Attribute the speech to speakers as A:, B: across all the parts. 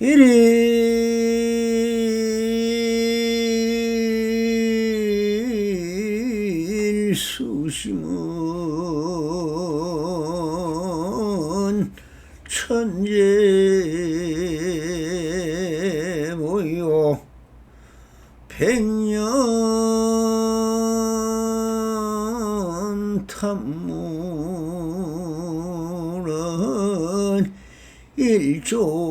A: 일일 수심은 천재 모여 백년 탐문은 일조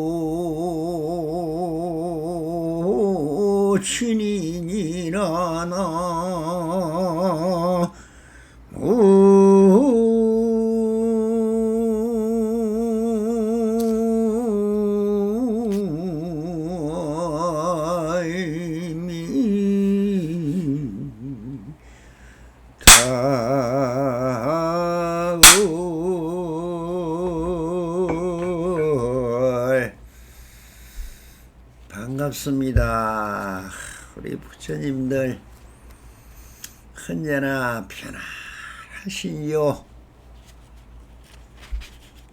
A: 친인이라나 반갑습니다. 우리 부처님들 언제나 편안하시요.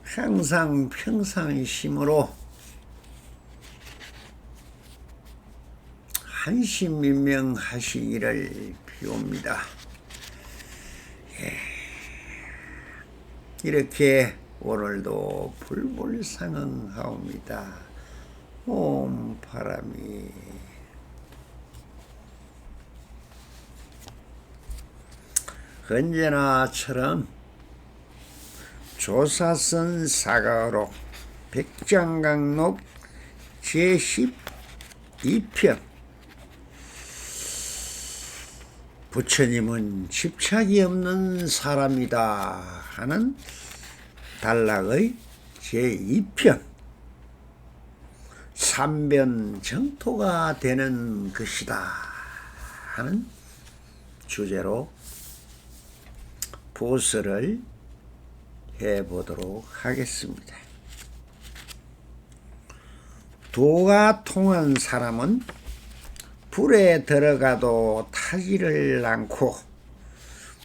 A: 항상 평상심으로 한심민명하시기를 비옵니다. 이렇게 오늘도 불불상응하옵니다. 옴 바람이 언제나처럼 조사선 사가로 백장강록 제12편 부처님은 집착이 없는 사람이다 하는 단락의 제2편 삼변정토가 되는 것이다 하는 주제로 보설을 해보도록 하겠습니다. 도가 통한 사람은 불에 들어가도 타지를 않고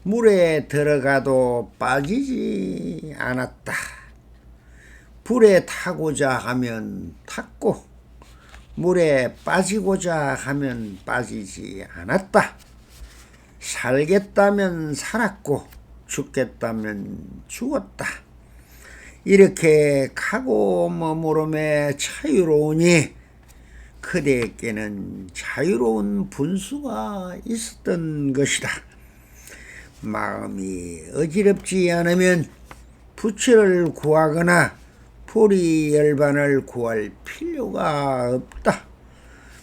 A: 물에 들어가도 빠지지 않았다. 불에 타고자 하면 탔고 물에 빠지고자 하면 빠지지 않았다. 살겠다면 살았고 죽겠다면 죽었다. 이렇게 가고 머무름에 자유로우니 그대에게는 자유로운 분수가 있었던 것이다. 마음이 어지럽지 않으면 부처를 구하거나 불이열반을 구할 필요가 없다.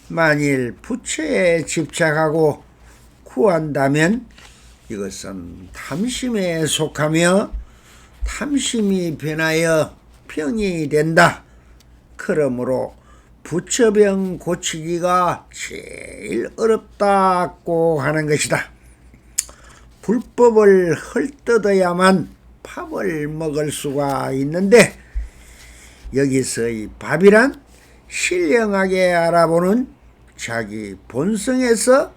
A: 만일 부처에 집착하고 구한다면 이것은 탐심에 속하며 탐심이 변하여 병이 된다. 그러므로 부처병 고치기가 제일 어렵다고 하는 것이다. 불법을 헐뜯어야만 밥을 먹을 수가 있는데 여기서 이 밥이란 신령하게 알아보는 자기 본성에서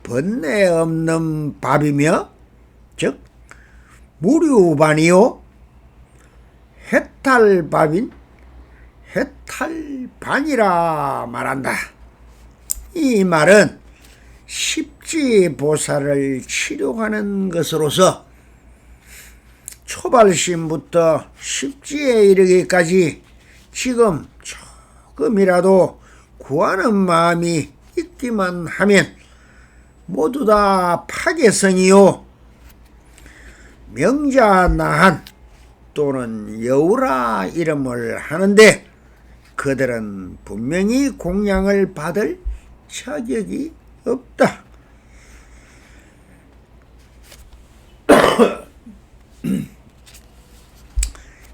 A: 번뇌 없는 밥이며 즉 무류반이요 해탈밥인 해탈반이라 말한다. 이 말은 십지보살을 치료하는 것으로서 초발심부터 십지에 이르기까지 지금 조금이라도 구하는 마음이 있기만 하면 모두 다 파괴성이요 명자나한 또는 여우라 이름을 하는데 그들은 분명히 공양을 받을 자격이 없다.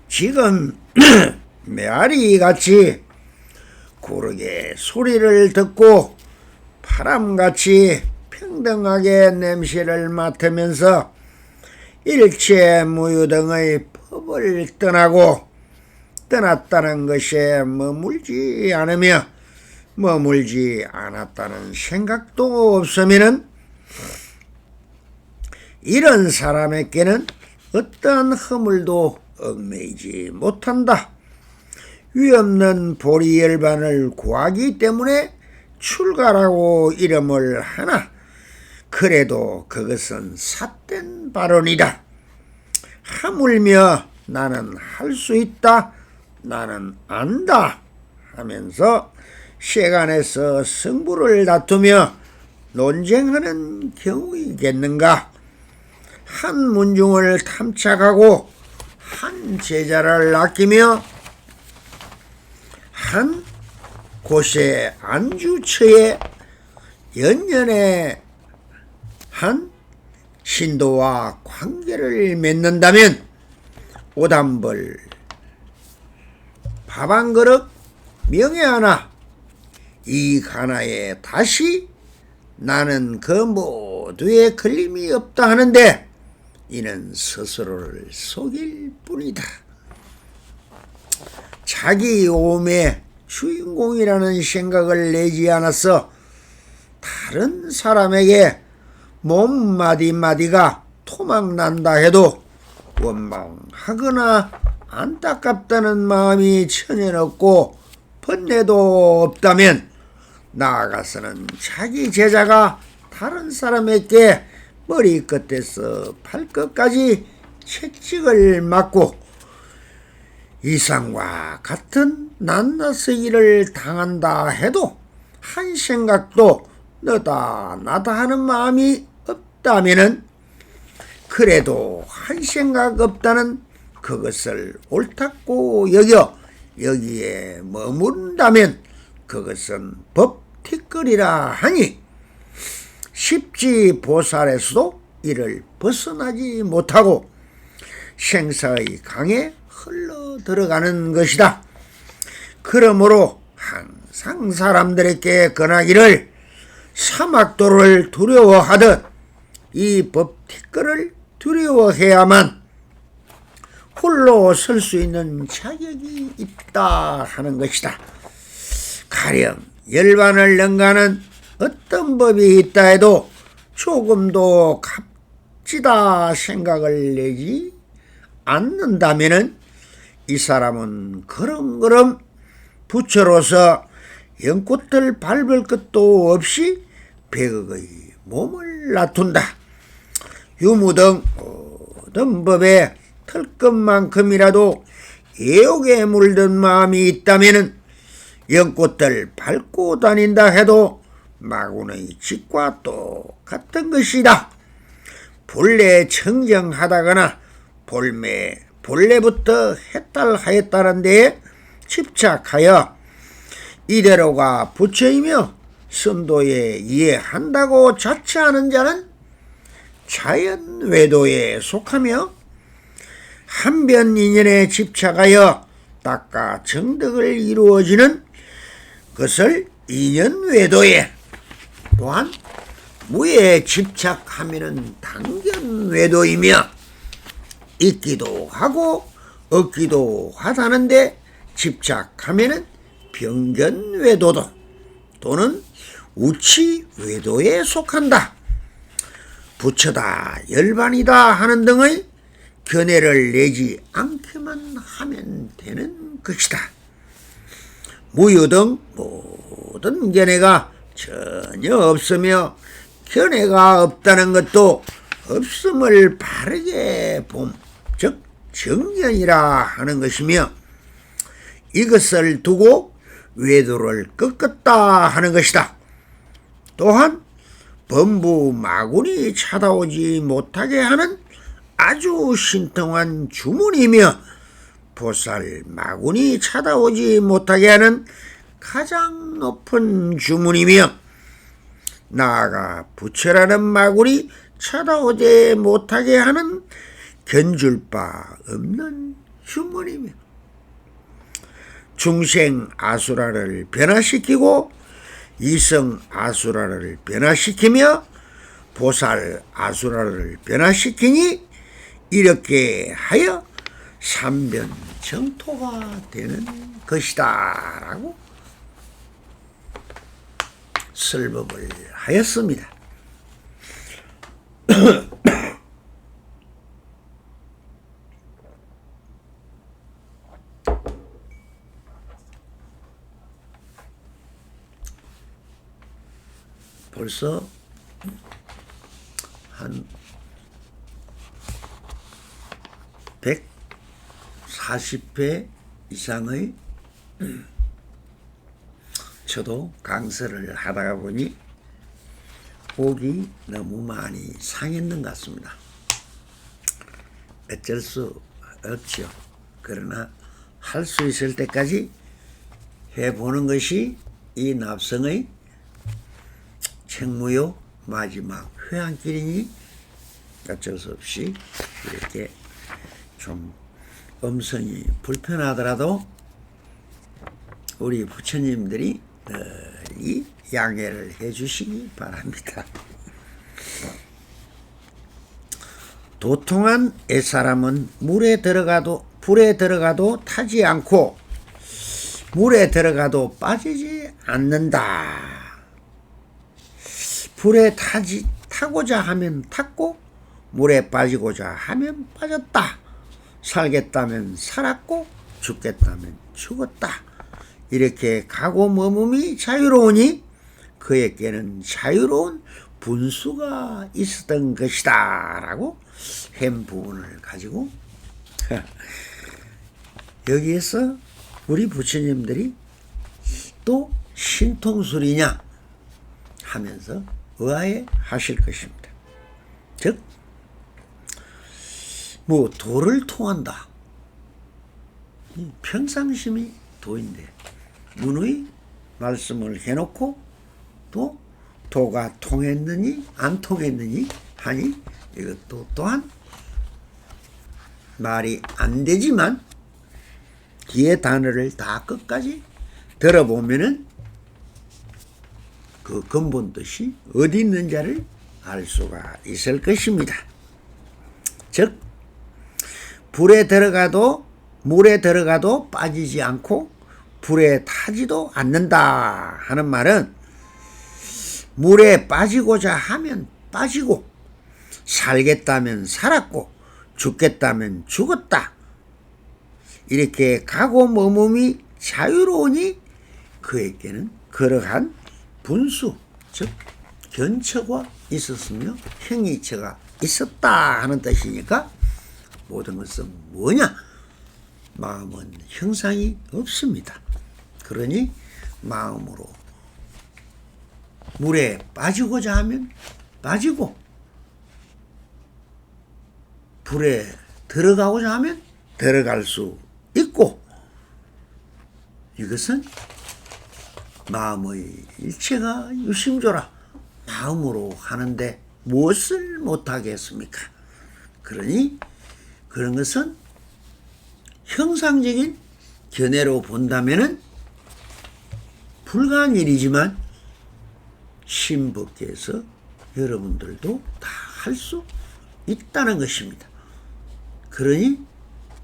A: 지금 메아리같이 고르게 소리를 듣고 바람같이 평등하게 냄새를 맡으면서 일체 무유등의 법을 떠나고 떠났다는 것에 머물지 않으며 머물지 않았다는 생각도 없으면은 이런 사람에게는 어떠한 허물도 얽매이지 못한다. 위없는 보리열반을 구하기 때문에 출가라고 이름을 하나 그래도 그것은 삿된 발언이다. 하물며 나는 할 수 있다, 나는 안다 하면서 세간에서 승부를 다투며 논쟁하는 경우이겠는가. 한 문중을 탐착하고 한 제자를 아끼며 한 곳에 안주처에 연년에 한 신도와 관계를 맺는다면 오단벌 밥 한 그릇 명예 하나 이 하나에 다시 나는 그 모두에 걸림이 없다 하는데 이는 스스로를 속일 뿐이다. 자기 오음의 주인공이라는 생각을 내지 않아서 다른 사람에게 몸 마디마디가 토막난다 해도 원망하거나 안타깝다는 마음이 전혀 없고 번뇌도 없다면 나아가서는 자기 제자가 다른 사람에게 머리끝에서 발끝까지 채찍을 맞고 이상과 같은 낱낱이를 당한다 해도 한 생각도 너다 나다 하는 마음이 없다면은 그래도 한 생각 없다는 그것을 옳다고 여겨 여기에 머무른다면 그것은 법티끌이라 하니 십지보살에서도 이를 벗어나지 못하고 생사의 강에 흘러 들어가는 것이다. 그러므로 항상 사람들에게 권하기를 사막도를 두려워하듯 이 법티끌을 두려워해야만 홀로 설 수 있는 자격이 있다 하는 것이다. 가령 열반을 능가하는 어떤 법이 있다 해도 조금도 값지다 생각을 내지 않는다면은 이 사람은 그름그름 부처로서 연꽃들 밟을 것도 없이 백억의 몸을 놔둔다. 유무 등 모든 법에 털끝만큼이라도 애욕에 물든 마음이 있다면은 연꽃들 밟고 다닌다 해도 마구의 짓과 똑같은 것이다. 본래 청정하다거나 본래부터 해탈하였다는 데에 집착하여 이대로가 부처이며 선도에 이해한다고 자처하는 자는 자연외도에 속하며 한변인연에 집착하여 닦아 정덕을 이루어지는 것을 인연외도에, 또한 무에 집착하면은 당견외도이며 있기도 하고 없기도 하다는데 집착하면은 병견외도도 또는 우치외도에 속한다. 부처다 열반이다 하는 등의 견해를 내지 않게만 하면 되는 것이다. 무유 등 모든 견해가 전혀 없으며 견해가 없다는 것도 없음을 바르게 봄, 즉 정견이라 하는 것이며 이것을 두고 외도를 꺾었다 하는 것이다. 또한 범부 마군이 찾아오지 못하게 하는 아주 신통한 주문이며 보살 마군이 찾아오지 못하게 하는 가장 높은 주문이며 나아가 부처라는 마군이 찾아오지 못하게 하는 견줄 바 없는 주문이며 중생 아수라를 변화시키고 이성 아수라를 변화시키며 보살 아수라를 변화시키니 이렇게 하여 삼변정토가 되는 것이다 라고 설법을 하였습니다. 벌써 한 140회 이상의 저도 강설을 하다가 보니 목이 너무 많이 상했는 것 같습니다. 어쩔 수 없죠. 그러나 할 수 있을 때까지 해보는 것이 이 납성의 책무요 마지막 회한길이니 어쩔 수 없이 이렇게 좀 음성이 불편하더라도 우리 부처님들이 이 양해를 해 주시기 바랍니다. 도통한 옛사람은 불에 들어가도 타지 않고 물에 들어가도 빠지지 않는다. 불에 타고자 하면 탔고 물에 빠지고자 하면 빠졌다. 살겠다면 살았고 죽겠다면 죽었다. 이렇게 가고 머금이 자유로우니 그에게는 자유로운 분수가 있었던 것이다 라고 한 부분을 가지고 여기에서 우리 부처님들이 또 신통술이냐 하면서 의아해 하실 것입니다. 즉 도를 통한다. 평상심이 도인데 문의 말씀을 해놓고 또 도가 통했느니 안 통했느니 하니 이것도 또한 말이 안 되지만 뒤에 단어를 다 끝까지 들어보면은 그 근본 뜻이 어디 있는지를 알 수가 있을 것입니다. 즉 불에 들어가도 물에 들어가도 빠지지 않고 불에 타지도 않는다 하는 말은 물에 빠지고자 하면 빠지고 살겠다면 살았고 죽겠다면 죽었다. 이렇게 가고 머금이 자유로우니 그에게는 그러한 분수 즉 견처가 있었으며 행위처가 있었다 하는 뜻이니까 모든 것은 뭐냐? 마음은 형상이 없습니다. 그러니 마음으로 물에 빠지고자 하면 빠지고 불에 들어가고자 하면 들어갈 수 있고 이것은 마음의 일체가 유심조라 마음으로 하는데 무엇을 못하겠습니까? 그러니 그런 것은 형상적인 견해로 본다면은 불가한 일이지만 신법계에서 여러분들도 다 할 수 있다는 것입니다. 그러니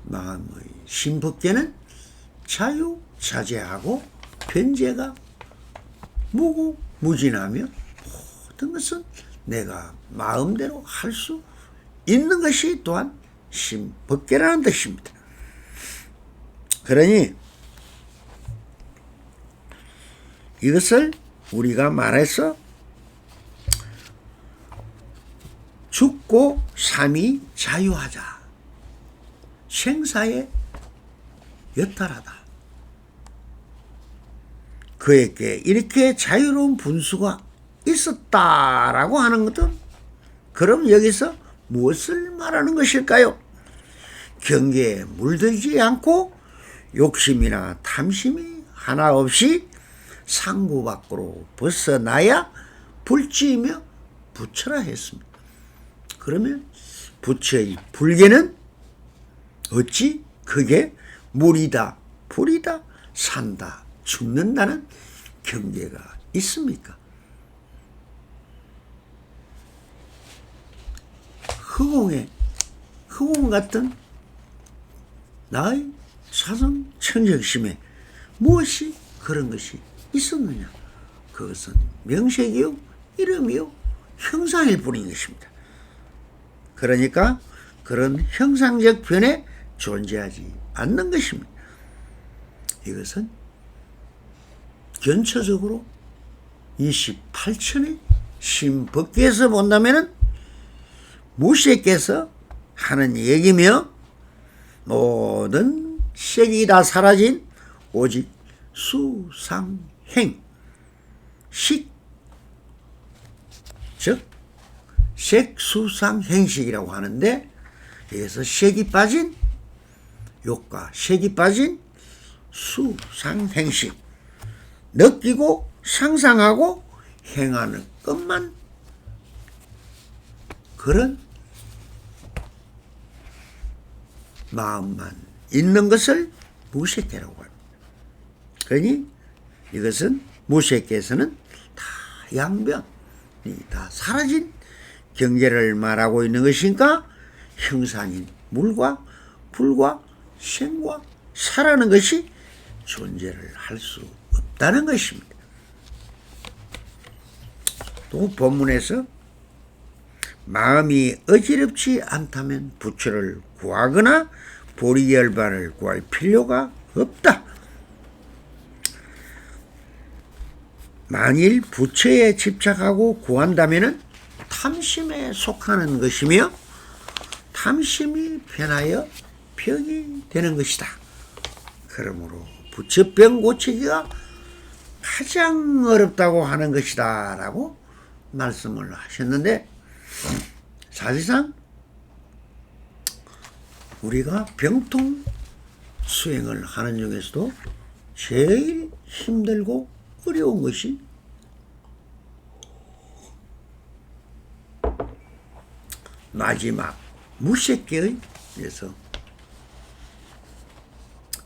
A: 마음의 신법계는 자유자재하고 변제가 무궁무진하며 모든 것은 내가 마음대로 할 수 있는 것이 또한 신법계라는 뜻입니다. 그러니 이것을 우리가 말해서 죽고 삼이 자유하자. 생사에 여탈하다. 그에게 이렇게 자유로운 분수가 있었다라고 하는 것은 그럼 여기서 무엇을 말하는 것일까요? 경계에 물들지 않고 욕심이나 탐심이 하나 없이 상부 밖으로 벗어나야 불지이며 부처라 했습니다. 그러면 부처의 불계는 어찌 그게 물이다, 불이다, 산다, 죽는다는 경계가 있습니까? 허공 같은 나의 사성 청정심에 무엇이 그런 것이 있었느냐? 그것은 명색이요, 이름이요, 형상일 뿐인 것입니다. 그러니까 그런 형상적 변에 존재하지 않는 것입니다. 이것은 견처적으로 28천의 신법계에서 본다면은 무색께서 하는 얘기며 모든 색이 다 사라진 오직 수상행 식, 즉 색수상행식이라고 하는데 여기서 색이 빠진 욕과 색이 빠진 수상행식, 느끼고 상상하고 행하는 것만 그런 마음만 있는 것을 무색계라고 합니다. 그러니 이것은 무색계에서는 다 양변이 다 사라진 경계를 말하고 있는 것이니까 형상인 물과 불과 생과 사라는 것이 존재를 할 수 없다는 것입니다. 또 본문에서 마음이 어지럽지 않다면 부처를 구하거나 보리열반을 구할 필요가 없다. 만일 부처에 집착하고 구한다면 탐심에 속하는 것이며 탐심이 변하여 병이 되는 것이다. 그러므로 부처병 고치기가 가장 어렵다고 하는 것이다 라고 말씀을 하셨는데, 사실상 우리가 병통 수행을 하는 중에서도 제일 힘들고 어려운 것이 마지막 무색계의 에서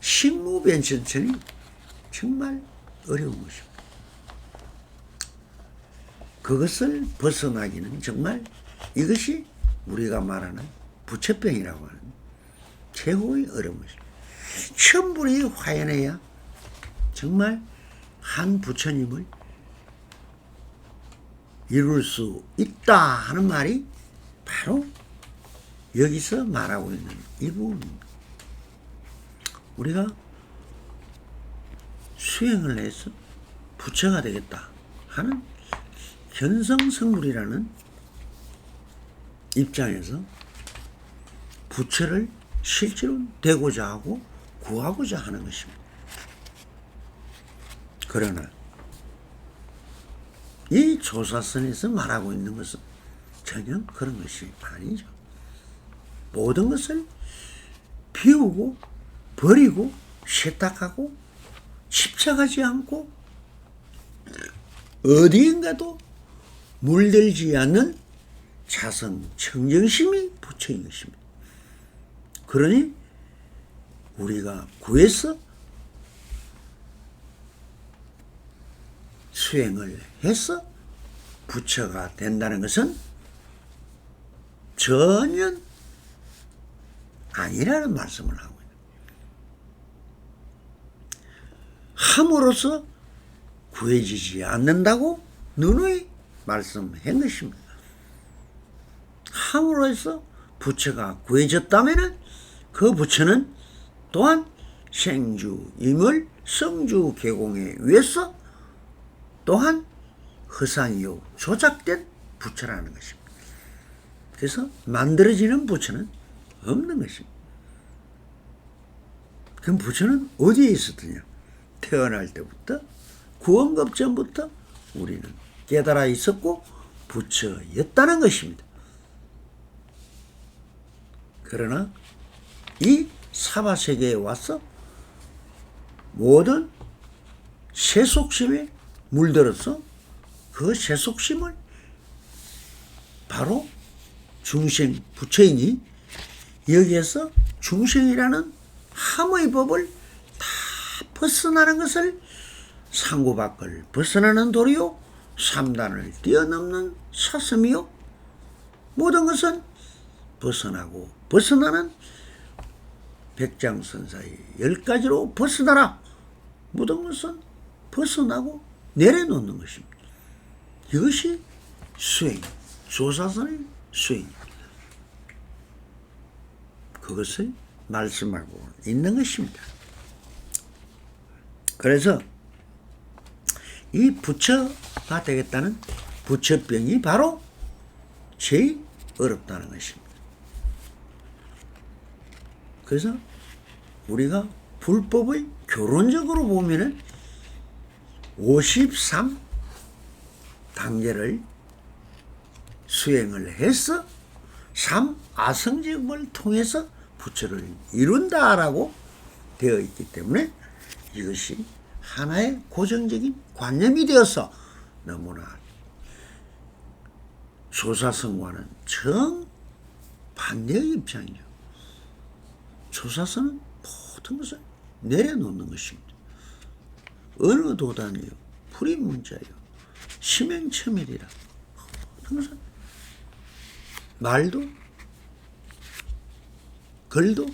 A: 식무변천천이 정말 어려운 것입니다. 그것을 벗어나기는 정말 이것이 우리가 말하는 부처병이라고 하는 최고의 어려운 것입니다. 천불이 화연해야 정말 한 부처님을 이룰 수 있다 하는 말이 바로 여기서 말하고 있는 이 부분입니다. 우리가 수행을 해서 부처가 되겠다 하는 견성성불이라는 입장에서 부처를 실제로 되고자 하고 구하고자 하는 것입니다. 그러나 이 조사선에서 말하고 있는 것은 전혀 그런 것이 아니죠. 모든 것을 비우고 버리고 세탁하고 집착하지 않고 어디인가도 물들지 않는 자성 청정심이 부처인 것입니다. 그러니 우리가 구해서 수행을 해서 부처가 된다는 것은 전혀 아니라는 말씀을 하고 있습니다. 함으로써 구해지지 않는다고 누누이 말씀한 것입니다. 함으로써 부처가 구해졌다면 그 부처는 또한 생주, 임을, 성주 개공에 의해서 또한 허상이요 조작된 부처라는 것입니다. 그래서 만들어지는 부처는 없는 것입니다. 그럼 부처는 어디에 있었더냐? 태어날 때부터 구원급 전부터 우리는 깨달아 있었고 부처였다는 것입니다. 그러나 이 사바세계에 와서 모든 세속심에 물들어서 그 세속심을 바로 중생 부처이니 여기에서 중생이라는 함의 법을 다 벗어나는 것을 상구밖을 벗어나는 도리요 삼단을 뛰어넘는 사슴이요 모든 것은 벗어나고 벗어나는 백장선사의 10가지로 벗어나라. 모든 것은 벗어나고 내려놓는 것입니다. 이것이 수행, 조사선의 수행입니다. 그것을 말씀하고 있는 것입니다. 그래서 이 부처가 되겠다는 부처병이 바로 제일 어렵다는 것입니다. 그래서 우리가 불법의 교론적으로 보면은 53단계를 수행을 해서 3아성지법을 통해서 부처를 이룬다라고 되어 있기 때문에 이것이 하나의 고정적인 관념이 되어서 너무나 조사선과는 정반대의 입장이죠. 조사선은 모든 것을 내려놓는 것입니다. 어느 도단이요, 불임문자요, 심행첨일이라 항상 말도 글도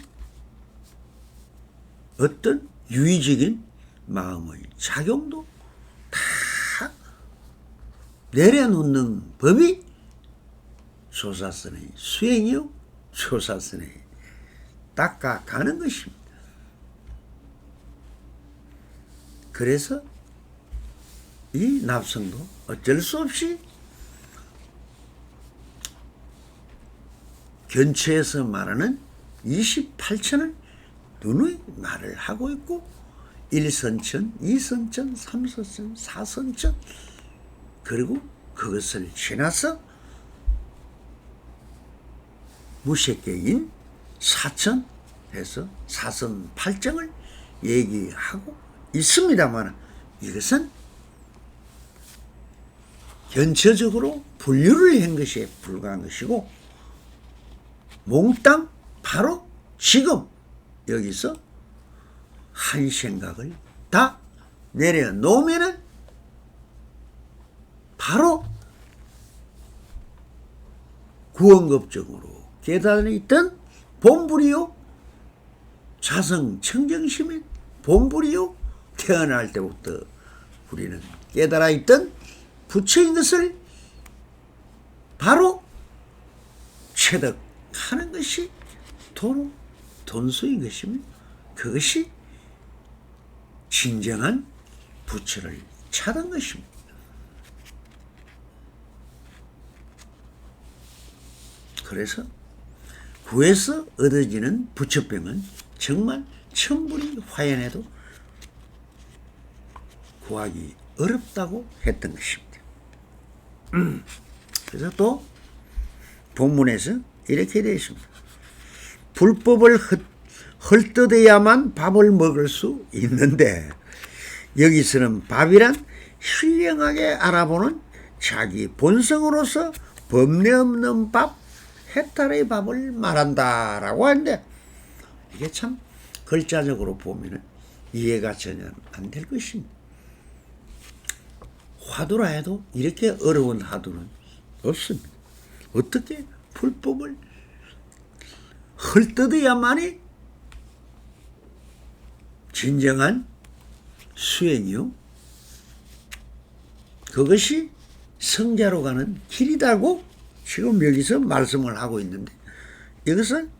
A: 어떤 유의적인 마음의 작용도 다 내려놓는 법이 조사선의 수행이요, 조사선의 닦아가는 것입니다. 그래서 이 납성도 어쩔 수 없이 견처에서 말하는 28천을 누누이 말을 하고 있고 1선천, 2선천, 3선천, 4선천 그리고 그것을 지나서 무색계인 4천 해서 4선 8정을 얘기하고 있습니다만 이것은 견처적으로 분류를 한 것에 불과한 것이고 몽땅 바로 지금 여기서 한 생각을 다 내려놓으면은 바로 구원급적으로 깨달아 있던 본불이요 자성 청정심인 본불이요 태어날 때부터 우리는 깨달아 있던 부처인 것을 바로 체득하는 것이 도로 돈수인 것입니다. 그것이 진정한 부처를 찾은 것입니다. 그래서 구에서 얻어지는 부처병은 정말 천불이 화연해도 구하기 어렵다고 했던 것입니다. 그래서 또 본문에서 이렇게 되어 있습니다. 불법을 헐뜯어야만 밥을 먹을 수 있는데 여기서는 밥이란 신령하게 알아보는 자기 본성으로서 법례 없는 밥, 해탈의 밥을 말한다라고 하는데 이게 참 글자적으로 보면 이해가 전혀 안 될 것입니다. 화두라 해도 이렇게 어려운 화두는 없습니다. 어떻게 불법을 헐뜯어야만이 진정한 수행이요. 그것이 성자로 가는 길이다고 지금 여기서 말씀을 하고 있는데 이것은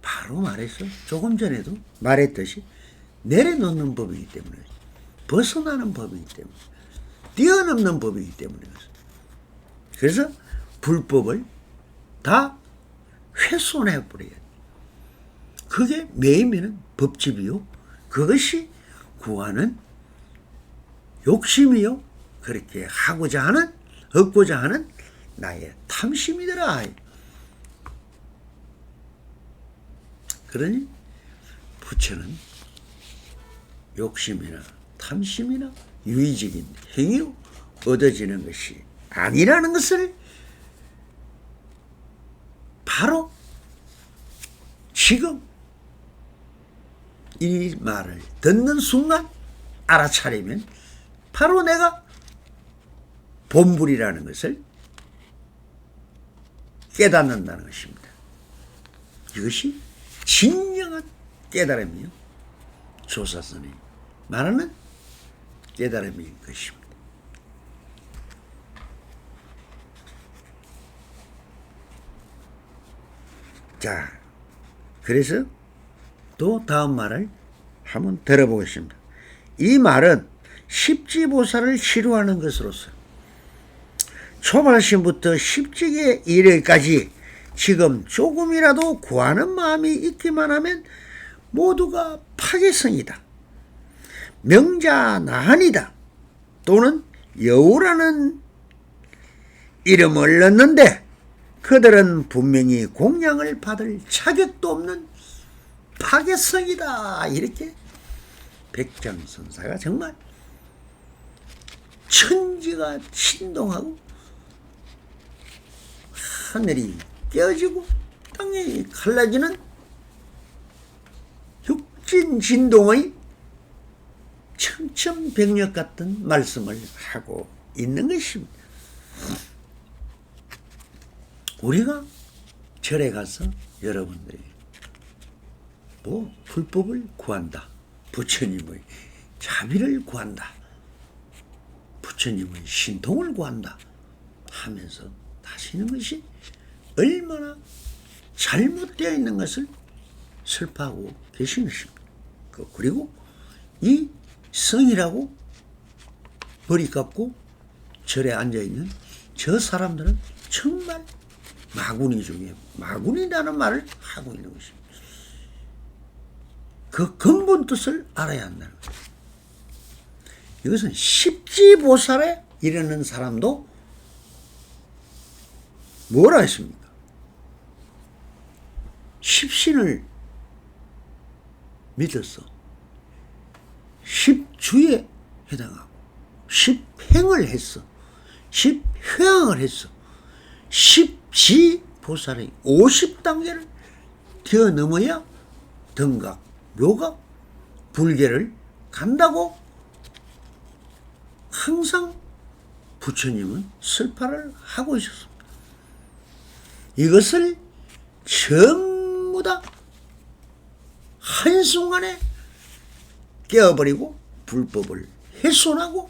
A: 바로 말해서 조금 전에도 말했듯이 내려놓는 법이기 때문에 벗어나는 법이기 때문에 뛰어넘는 법이기 때문에 그래서 불법을 다 훼손해버려야 돼. 그게 매이면은 법집이요. 그것이 구하는 욕심이요. 그렇게 하고자 하는 얻고자 하는 나의 탐심이더라. 그러니 부처는 욕심이나 탐심이나 유의적인 행위로 얻어지는 것이 아니라는 것을 바로 지금 이 말을 듣는 순간 알아차리면 바로 내가 본불이라는 것을 깨닫는다는 것입니다. 이것이 진정한 깨달음이요. 조사선이 말하는 깨달음인 것입니다. 자, 그래서 또 다음 말을 한번 들어보겠습니다. 이 말은 십지보살을 치료하는 것으로서 초발심부터 십지에 이르기까지 지금 조금이라도 구하는 마음이 있기만 하면 모두가 파괴성이다, 명자나한이다 또는 여우라는 이름을 얻는데 그들은 분명히 공양을 받을 자격도 없는 파괴성이다. 이렇게 백장선사가 정말 천지가 진동하고 하늘이 깨어지고 땅이 갈라지는 육진진동의 청천벽력 같은 말씀을 하고 있는 것입니다. 우리가 절에 가서 여러분들이 불법을 구한다, 부처님의 자비를 구한다, 부처님의 신통을 구한다 하면서 하시는 것이 얼마나 잘못되어 있는 것을 슬퍼하고 계시는 것입니다. 그리고 이 성이라고 머리 감고 절에 앉아있는 저 사람들은 정말 마구니 중에 마구니라는 말을 하고 있는 것입니다. 그 근본 뜻을 알아야 한다는 거예요. 이것은 십지보살에 이르는 사람도 뭐라 했습니까? 십신을 믿었어. 십주에 해당하고 십행을 했어. 십회항을 했어. 십지보살의 50단계를 뛰어넘어야 등각, 묘각, 불계를 간다고 항상 부처님은 설파를 하고 있었습니다. 이것을 전부 다 한순간에 깨어버리고 불법을 훼손하고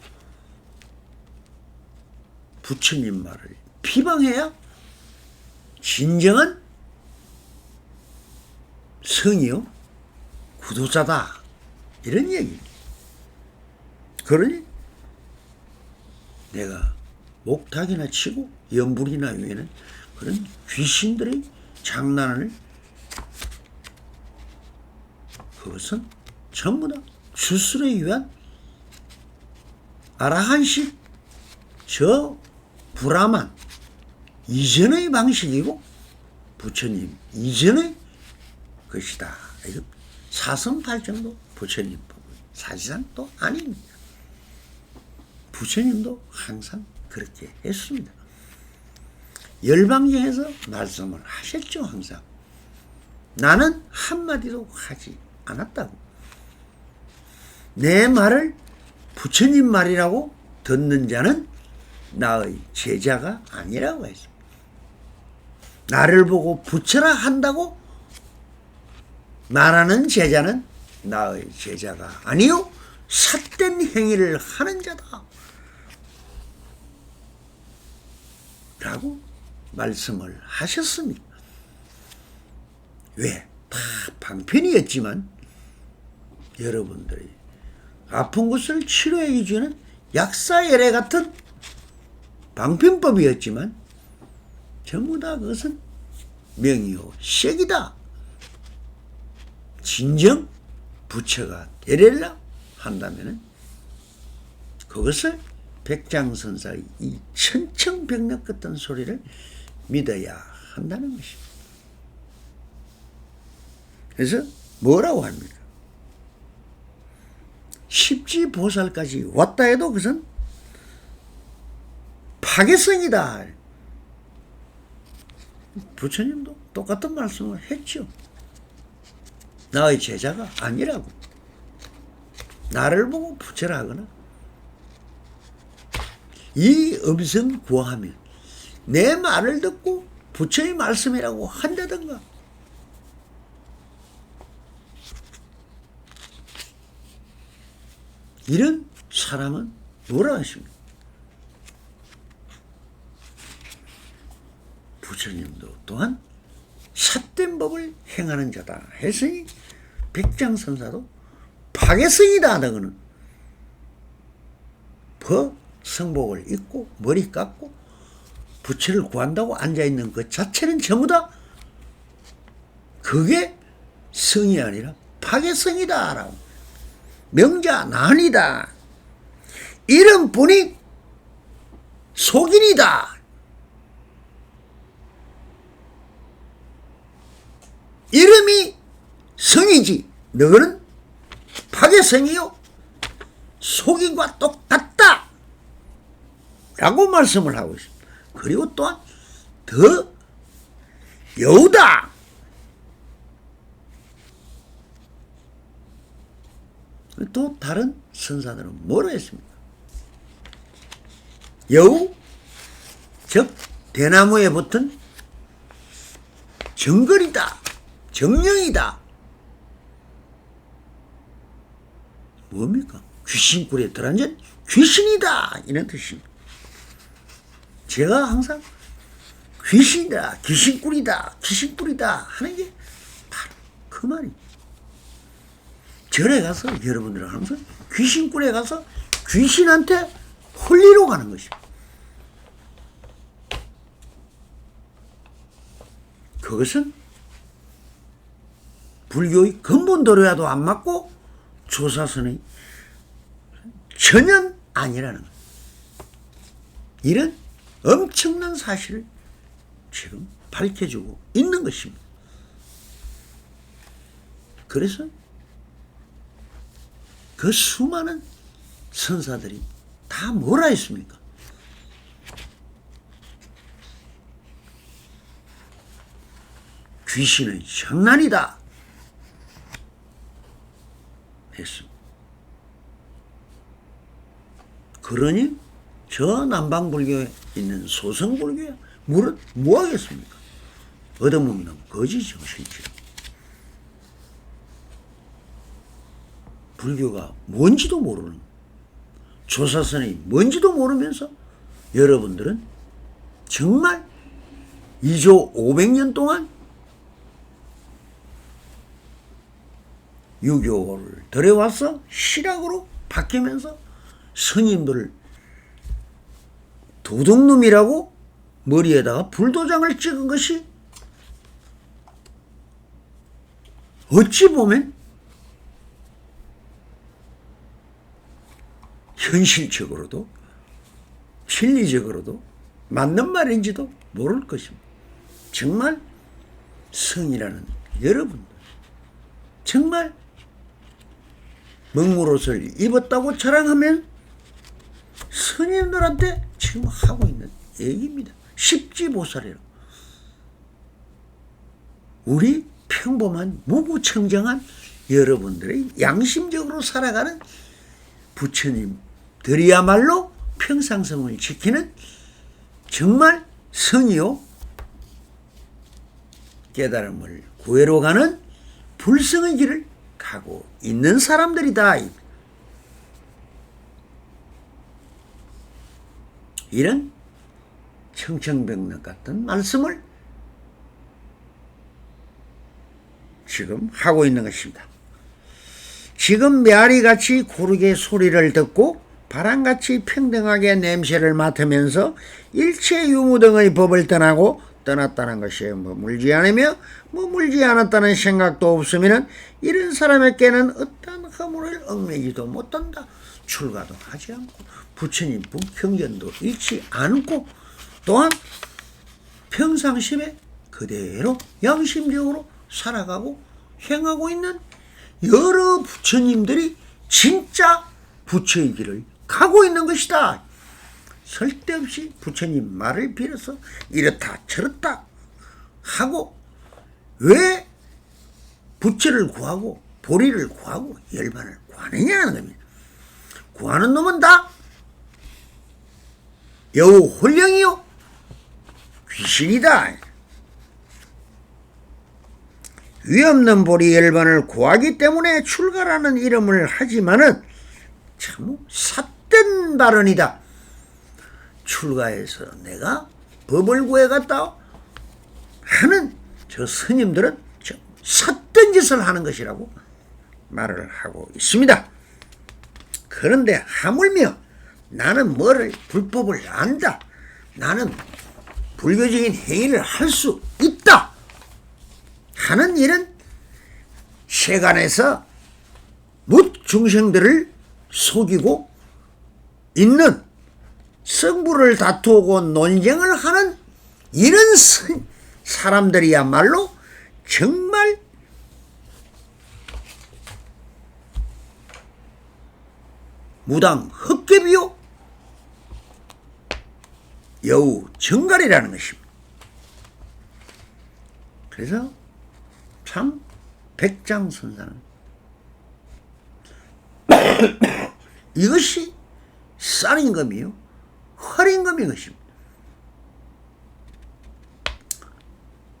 A: 부처님 말을 비방해야 진정한 성이요 구도자다, 이런 얘기입니다. 그러니 내가 목탁이나 치고 연불이나 위에는 그런 귀신들의 장난을, 그것은 전부 다 주술에 위한 아라한식 저 브라만 이전의 방식이고 부처님 이전의 것이다. 이거 사성팔정도 부처님 법은 사실상 또 아닙니다. 부처님도 항상 그렇게 했습니다. 열방경에서 말씀을 하셨죠. 항상 나는 한마디도 하지 않았다고. 내 말을 부처님 말이라고 듣는 자는 나의 제자가 아니라고 했습니다. 나를 보고 부처라 한다고 말하는 제자는 나의 제자가 아니요 삿된 행위를 하는 자다 라고 말씀을 하셨습니다. 왜? 다 방편이었지만 여러분들이 아픈 것을 치료해 주는 약사열애 같은 방편법이었지만 전부 다 그것은 명이요 색이다. 진정 부처가 되려라 한다면 그것을 백장선사의 이 천청백력 같은 소리를 믿어야 한다는 것입니다. 그래서 뭐라고 합니까? 십지보살까지 왔다 해도 그것은 파괴성이다. 부처님도 똑같은 말씀을 했죠. 나의 제자가 아니라고. 나를 보고 부처라 하거나 이 음성 구하면 내 말을 듣고 부처의 말씀이라고 한다든가 이런 사람은 뭐라 하십니까? 부처님도 또한 삿된 법을 행하는 자다 했으니 백장선사도 파괴성이다. 너는 성복을 입고 머리 깎고 부처를 구한다고 앉아있는 것 자체는 전부 다 그게 성이 아니라 파괴성이다 라고. 명자난이다. 이름뿐이 속인이다. 이름이 성이지 너는 파괴성이요 속인과 똑같다 라고 말씀을 하고 있습니다. 그리고 또한 더 여우다. 또 다른 선사들은 뭐라 했습니까? 여우 즉 대나무에 붙은 정글이다. 정령이다. 뭡니까? 귀신굴에 들어앉은 귀신이다 이런 뜻입니다. 제가 항상 귀신이다, 귀신꿀이다, 귀신꿀이다 하는 게 바로 그 말입니다. 절에 가서 여러분들은 항상 귀신굴에 가서 귀신한테 홀리러 가는 것입니다. 그것은 불교의 근본도로라도 안 맞고 조사선의 전혀 아니라는 것. 이런 엄청난 사실을 지금 밝혀주고 있는 것입니다. 그래서 그 수많은 선사들이 다 뭐라 했습니까? 귀신은 장난이다 했습니다. 그러니 저 남방불교에 있는 소성불교야 뭐 하겠습니까? 얻어먹는 거지 정신줄. 불교가 뭔지도 모르는, 조사선이 뭔지도 모르면서 여러분들은 정말 2조 500년 동안 유교를 들여와서 실학으로 바뀌면서 스님들을 도둑놈이라고 머리에다가 불도장을 찍은 것이 어찌 보면 현실적으로도 진리적으로도 맞는 말인지도 모를 것입니다. 정말 성이라는 여러분들 정말 먹물옷을 입었다고 자랑하면 스님들한테 지금 하고 있는 얘기입니다. 십지보살이라고. 우리 평범한 무구청정한 여러분들의 양심적으로 살아가는 부처님들이야말로 평상성을 지키는 정말 성이요 깨달음을 구해로 가는 불성의 길을 가고 있는 사람들이다. 이런 청천벽력 같은 말씀을 지금 하고 있는 것입니다. 지금 메아리같이 고르게 소리를 듣고 바람같이 평등하게 냄새를 맡으면서 일체 유무등의 법을 떠나고 떠났다는 것이에요. 머물지 않으며 머물지 않았다는 생각도 없으면 이런 사람에게는 어떤 허물을 얽매지도 못한다. 출가도 하지 않고 부처님 경전도 읽지 않고 또한 평상심에 그대로 양심적으로 살아가고 행하고 있는 여러 부처님들이 진짜 부처의 길을 가고 있는 것이다. 쓸데없이 부처님 말을 빌어서 이렇다 저렇다 하고 왜 부처를 구하고 보리를 구하고 열반을 구하느냐는 겁니다. 구하는 놈은 다 여우 홀령이요 귀신이다. 위없는 보리 열반을 구하기 때문에 출가라는 이름을 하지만은 참 삿된 발언이다. 출가해서 내가 법을 구해갔다 하는 저 스님들은 삿된 짓을 하는 것이라고 말을 하고 있습니다. 그런데 하물며 나는 뭐를 불법을 안다, 나는 불교적인 행위를 할 수 있다 하는 일은 세간에서 뭇중생들을 속이고 있는, 승부를 다투고 논쟁을 하는 이런 사람들이야말로 정말 무당 헛개비요 여우 정갈이라는 것입니다. 그래서 참 백장선사는 이것이 쌀임금이요 활임금인 것입니다.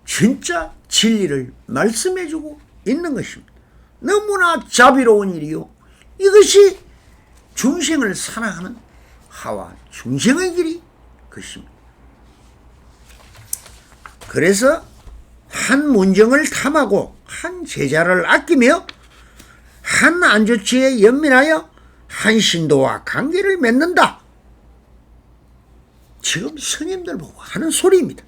A: 진짜 진리를 말씀해주고 있는 것입니다. 너무나 자비로운 일이요, 이것이 중생을 사랑하는 하와 중생의 길이 것입니다. 그래서 한 문정을 탐하고 한 제자를 아끼며 한 안조치에 연민하여 한 신도와 관계를 맺는다. 지금 스님들 보고 하는 소리입니다.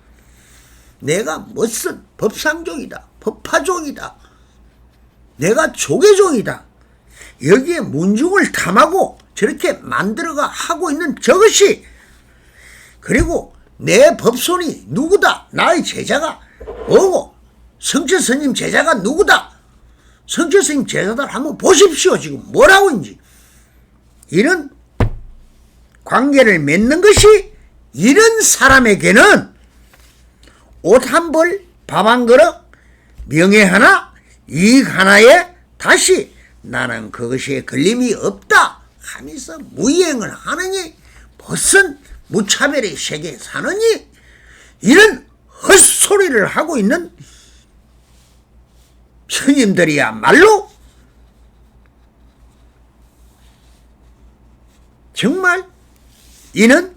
A: 내가 무슨 법상종이다, 법화종이다, 내가 조계종이다, 여기에 문중을 탐하고 저렇게 만들어가 하고 있는 저것이, 그리고 내 법손이 누구다, 나의 제자가 뭐고, 성철스님 제자가 누구다, 성철스님 제자들 한번 보십시오. 지금 뭐라고 인지. 이런 관계를 맺는 것이 이런 사람에게는 옷 한 벌, 밥 한 그릇, 명예 하나, 이익 하나에 다시 나는 그것에 걸림이 없다 하면서 무이행을 하느니, 무슨 무차별의 세계에 사느니, 이런 헛소리를 하고 있는 스님들이야말로 정말 이는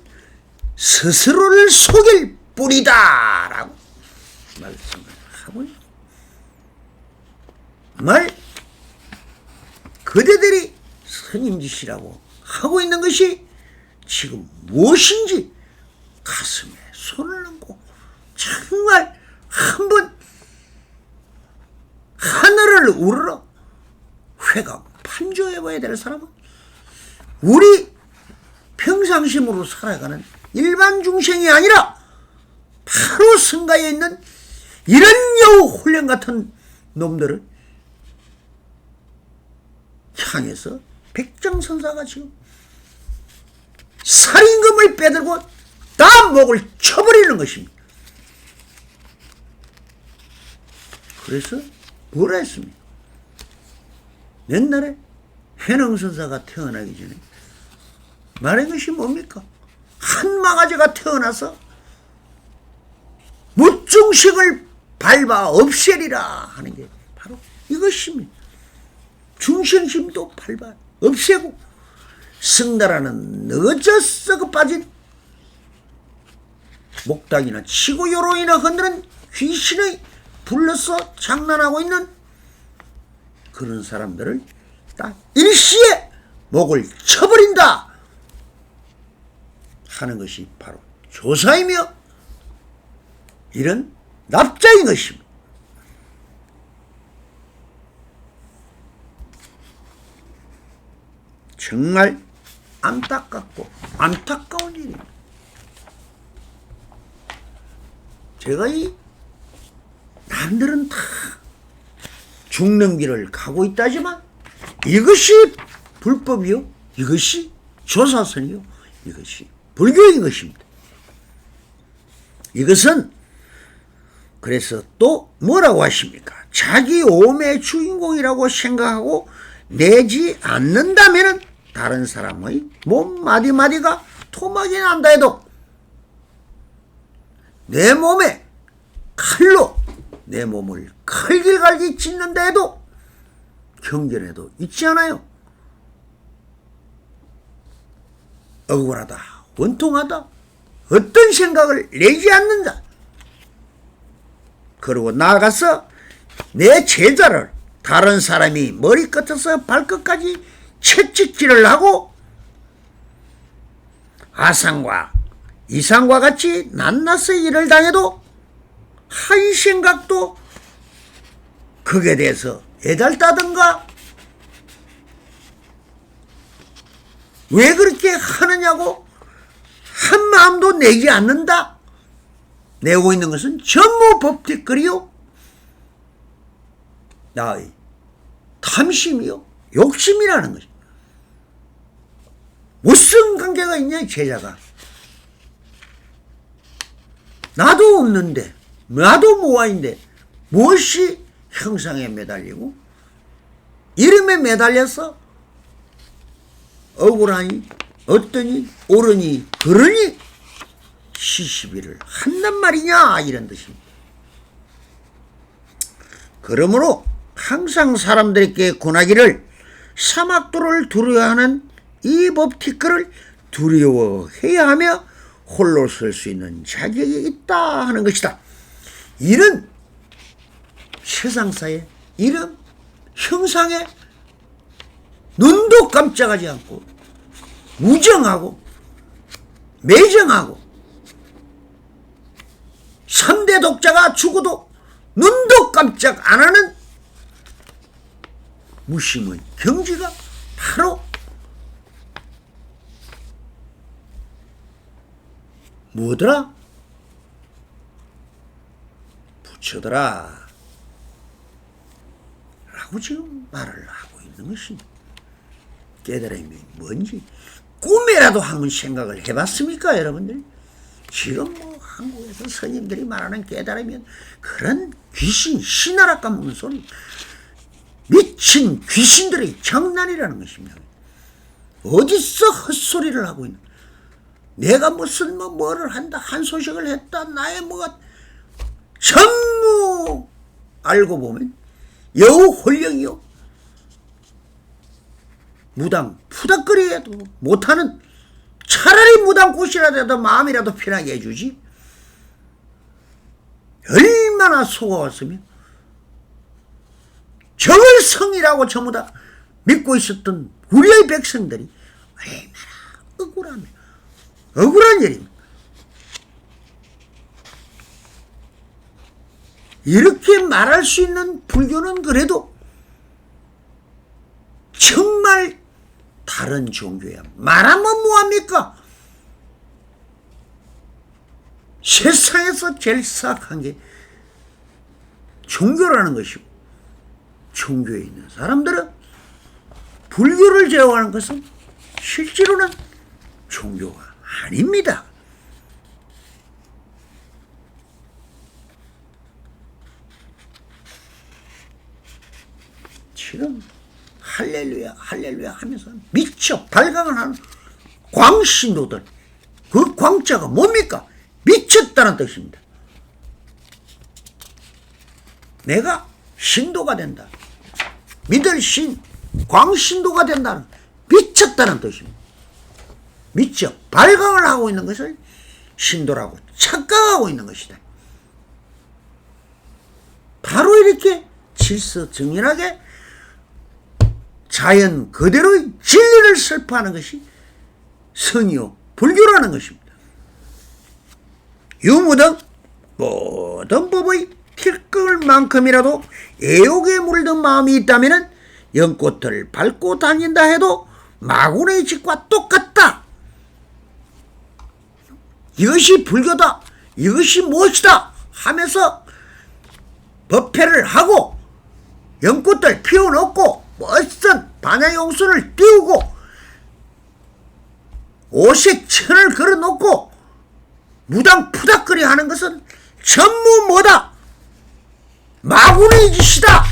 A: 스스로를 속일 뿐이다 라고 말씀을 하고, 말 그대들이 스님짓이라고 하고 있는 것이 지금 무엇인지 가슴에 손을 얹고 정말 한번 하늘을 우러러 회가 판조해봐야 될 사람은 우리 평상심으로 살아가는 일반 중생이 아니라 바로 성가에 있는 이런 여우 훈련 같은 놈들을 향해서 백장선사가 지금 살인금을 빼들고 다 목을 쳐버리는 것입니다. 그래서 뭐라 했습니까? 옛날에 현흥선사가 태어나기 전에 말한 것이 뭡니까? 한 마가지가 태어나서 무중식을 밟아 없애리라 하는 게 바로 이것입니다. 중생심도 밟아 없애고 승달하는 늦어 썩어 빠진 목닥이나 치고 요롱이나 흔드는 귀신의 불러서 장난하고 있는 그런 사람들을 딱 일시에 목을 쳐버린다 하는 것이 바로 조사이며 이런 납자인 것입니다. 정말 안타깝고 안타까운 일입니다. 제가 이 남들은 다 죽는 길을 가고 있다지만 이것이 불법이요, 이것이 조사선이요, 이것이 불교인 것입니다. 이것은 그래서 또 뭐라고 하십니까? 자기 오매의 주인공이라고 생각하고 내지 않는다면 다른 사람의 몸 마디마디가 토막이 난다 해도 내 몸에 칼로 내 몸을 칼길갈기 찢는다 해도 경전에도 있지 않아요? 억울하다, 원통하다, 어떤 생각을 내지 않는다. 그리고 나아가서 내 제자를 다른 사람이 머리끝에서 발끝까지 채찍질을 하고 아상과 이상과 같이 낱낱이 일을 당해도 한 생각도 그에 대해서 애달다든가 왜 그렇게 하느냐고 한 마음도 내지 않는다. 내고 있는 것은 전부 법칙거리요, 나의 탐심이요, 욕심이라는 것이. 무슨 관계가 있냐, 제자가. 나도 없는데, 나도 무아인데 무엇이 형상에 매달리고 이름에 매달려서 억울하니 어떠니 옳으니 그러니 시시비를 한단 말이냐, 이런 뜻입니다. 그러므로 항상 사람들에게 권하기를 사막도를 두려워하는 이 법티끌을 두려워해야 하며 홀로 설 수 있는 자격이 있다 하는 것이다. 이런 세상사에 이런 형상에 눈도 깜짝하지 않고 무정하고 매정하고 3대 독자가 죽어도 눈도 깜짝 안 하는 무심의 경지가 바로 뭐더라? 부처더라 라고 지금 말을 하고 있는 것입니다. 깨달음이 뭔지 꿈에라도 한번 생각을 해봤습니까, 여러분들? 지금 뭐 한국에서 스님들이 말하는 깨달으면 그런 귀신, 신하라 까먹는 소리, 미친 귀신들의 장난이라는 것입니다. 어디서 헛소리를 하고 있는, 내가 무슨 뭐를 한다, 한 소식을 했다, 나의 뭐가 전부 알고 보면 여우 홀령이요, 무당 푸닥거리에도 못하는, 차라리 무당꽃이라도 마음이라도 편하게 해주지. 얼마나 속아왔으면 저걸 성이라고 전부 다 믿고 있었던 우리의 백성들이 얼마나 억울한 일입니다. 이렇게 말할 수 있는 불교는 그래도 정말 다른 종교야. 말하면 뭐합니까? 세상에서 제일 싹한 게 종교라는 것이고, 종교에 있는 사람들은 불교를 제어하는 것은 실제로는 종교가 아닙니다. 지금 할렐루야 할렐루야 하면서 미쳐 발광을 하는 광신도들, 그 광자가 뭡니까? 미쳤다는 뜻입니다. 내가 신도가 된다, 믿을 신, 광신도가 된다는, 미쳤다는 뜻입니다. 미쳐 발광을 하고 있는 것을 신도라고 착각하고 있는 것이다. 바로 이렇게 질서정연하게 자연 그대로의 진리를 설파하는 것이 성이요 불교라는 것입니다. 유무등 모든 법의 틸끌만큼이라도 애욕에 물든 마음이 있다면 연꽃을 밟고 다닌다 해도 마구니의 짓과 똑같다. 이것이 불교다, 이것이 무엇이다 하면서 법회를 하고 연꽃을 피워놓고 멋진 반야용수를 띄우고 옷에 천을 걸어놓고 무당 푸닥거리 하는 것은 전부 뭐다? 마구니의 짓이다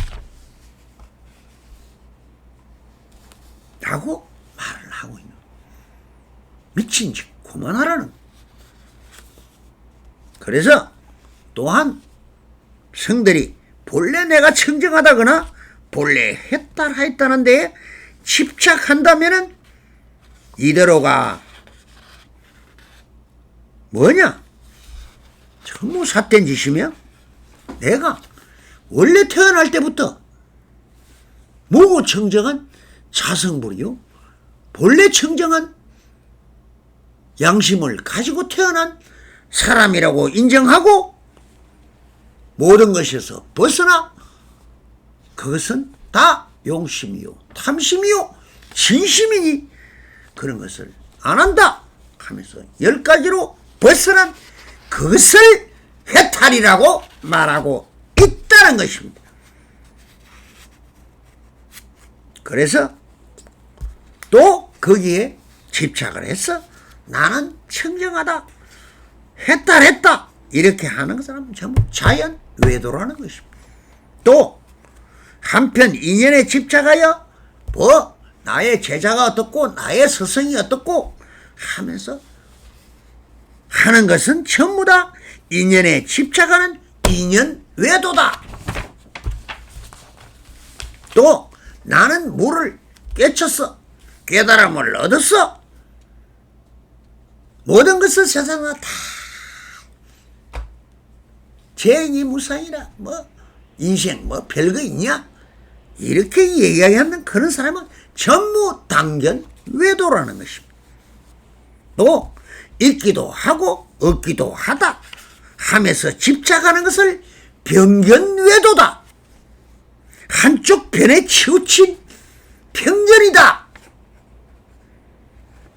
A: 라고 말을 하고 있는, 미친 짓 그만하라는. 그래서 또한 성들이 본래 내가 청정하다거나 본래 했다는 데에 집착한다면은 이대로가 뭐냐? 전부 삿된 짓이며, 내가 원래 태어날 때부터 무고청정한 자성불이요 본래 청정한 양심을 가지고 태어난 사람이라고 인정하고 모든 것에서 벗어나 그것은 다 용심이요 탐심이요 진심이니 그런 것을 안 한다 하면서 10가지로 벗어난 그것을 해탈이라고 말하고 있다는 것입니다. 그래서 또 거기에 집착을 해서 나는 청정하다 해탈했다 이렇게 하는 사람은 전부 자연 외도라는 것입니다. 또 한편 인연에 집착하여 뭐 나의 제자가 어떻고 나의 스승이 어떻고 하면서 하는 것은 전부 다 인연에 집착하는 인연 외도다. 또 나는 물을 깨쳤어 깨달음을 얻었어 모든 것은 세상은 다 죄인이 무상이라 뭐 인생 뭐 별거 있냐 이렇게 얘기하는 그런 사람은 전부 당견 외도라는 것입니다. 또 있기도 하고 없기도 하다 하면서 집착하는 것을 병견 외도다. 한쪽 편에 치우친 편견이다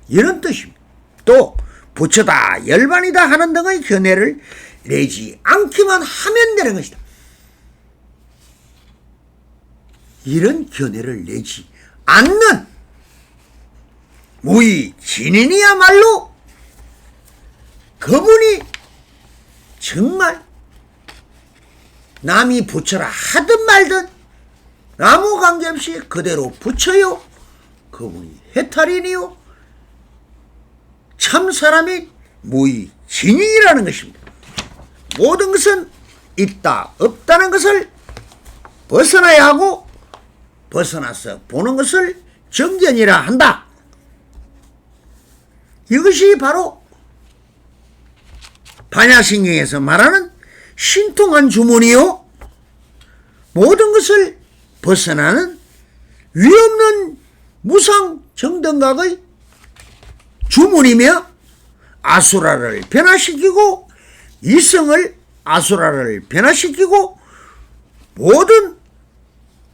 A: 이런 뜻입니다. 또 부처다 열반이다 하는 등의 견해를 내지 않기만 하면 되는 것이다. 이런 견해를 내지 않는 무의 진인이야말로 그분이 정말 남이 부처라 하든 말든 아무 관계없이 그대로 부처요 그분이 해탈인이요 참사람인 무의 진인이라는 것입니다. 모든 것은 있다 없다는 것을 벗어나야 하고 벗어나서 보는 것을 정견이라 한다. 이것이 바로 반야신경에서 말하는 신통한 주문이요 모든 것을 벗어나는 위없는 무상정등각의 주문이며 아수라를 변화시키고 이성을 아수라를 변화시키고 모든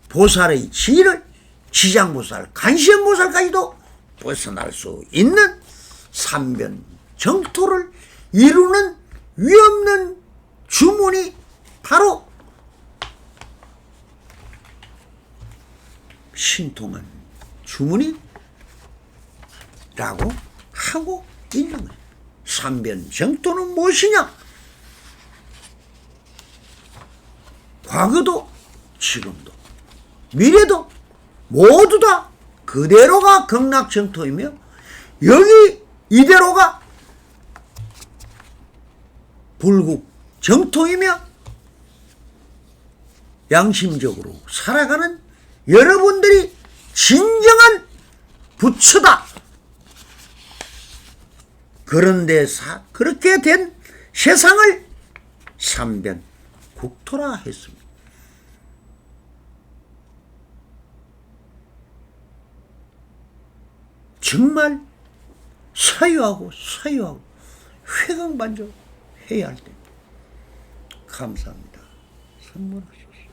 A: 보살의 지위를 지장보살, 간시연보살까지도 벗어날 수 있는 삼변정토를 이루는 위없는 주문이 바로 신통한 주문이라고 하고 있는 거예요. 삼변정토는 무엇이냐? 과거도 지금도 미래도 모두 다 그대로가 극락정토이며 여기 이대로가 불국정토이며 양심적으로 살아가는 여러분들이 진정한 부처다. 그런데 그렇게 된 세상을 삼변국토라 했습니다. 정말 사유하고 회광반조 해야 할 때 감사합니다. 선물하십시오.